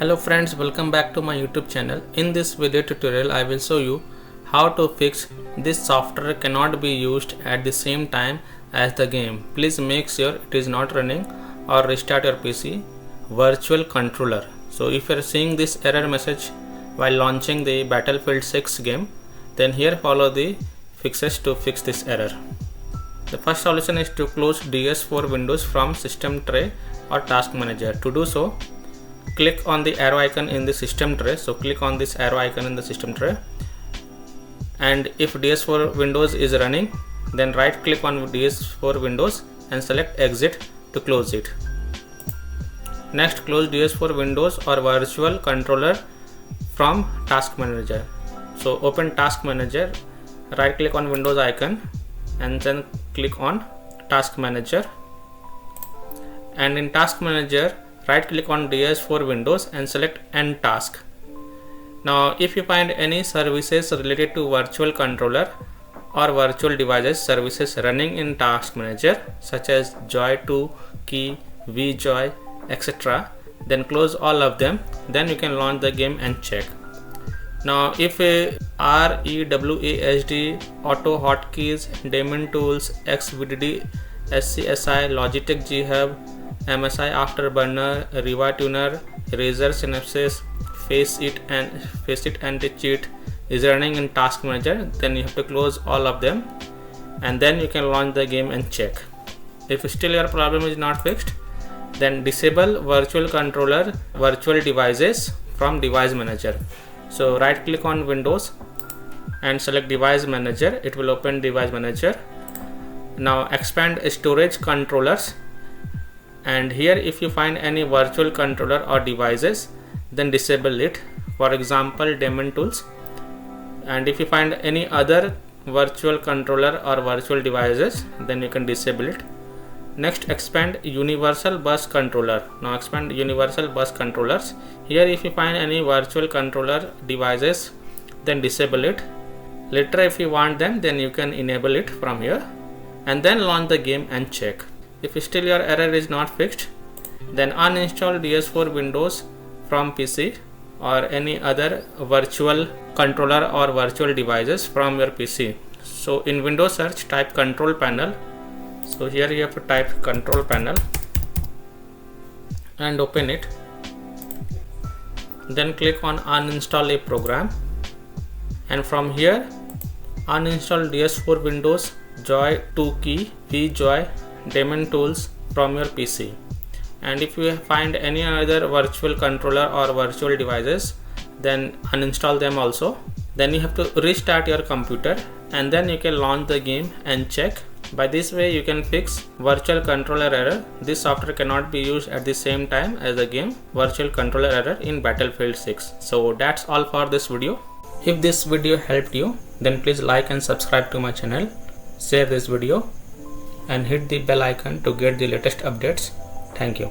Hello friends, welcome back to my YouTube channel. In this video tutorial I will show you how to fix this software cannot be used at the same time as the game. Please make sure it is not running or restart your PC. VirtualController. So if you are seeing this error message while launching the Battlefield 6 game, then here follow the fixes to fix this error. The first solution is to close DS4 Windows from System Tray or Task Manager. To do so, click on the arrow icon in the system tray. So click on this arrow icon in the system tray, and if DS4 Windows is running, then right click on DS4 Windows and select exit to close it. Next, close DS4 Windows or VirtualController from Task Manager. So open Task Manager, right click on Windows icon and then click on Task Manager, and in Task Manager right click on DS4 Windows and select End Task. Now if you find any services related to VirtualController or virtual devices services running in Task Manager, such as Joy2, Key, VJoy, etc., then close all of them. Then you can launch the game and check. Now if REWASD, Auto Hotkeys, Daemon Tools, XVDD, SCSI, Logitech G Hub, MSI Afterburner, Riva Tuner, Razer Synapses, Face It Anti-Cheat is running in Task Manager, then you have to close all of them and then you can launch the game and check. If still your problem is not fixed, then disable VirtualController virtual devices from Device Manager. So right click on Windows and select Device Manager. It will open Device Manager. Now expand Storage Controllers, and here if you find any virtual controller or devices, then disable it, for example Daemon Tools. And if you find any other virtual controller or virtual devices, then you can disable it. Next, expand Universal Bus Controller. Now expand Universal Bus Controllers. Here if you find any virtual controller devices, then disable it. Later if you want them, then you can enable it from here and then launch the game and check. If still your error is not fixed, then uninstall DS4 Windows from PC or any other virtual controller or virtual devices from your PC. So in Windows search, type Control Panel. So here you have to type Control Panel and open it. Then click on Uninstall a Program, and from here uninstall DS4 Windows, Joy2, Key, VJoy, Daemon Tools from your PC. And if you find any other virtual controller or virtual devices, then uninstall them also. Then you have to restart your computer and then you can launch the game and check. By this way you can fix virtual controller error. This software cannot be used at the same time as the game virtual controller error in Battlefield 6. So that's all for this video. If this video helped you, then please like and subscribe to my channel, share this video and hit the bell icon to get the latest updates. Thank you.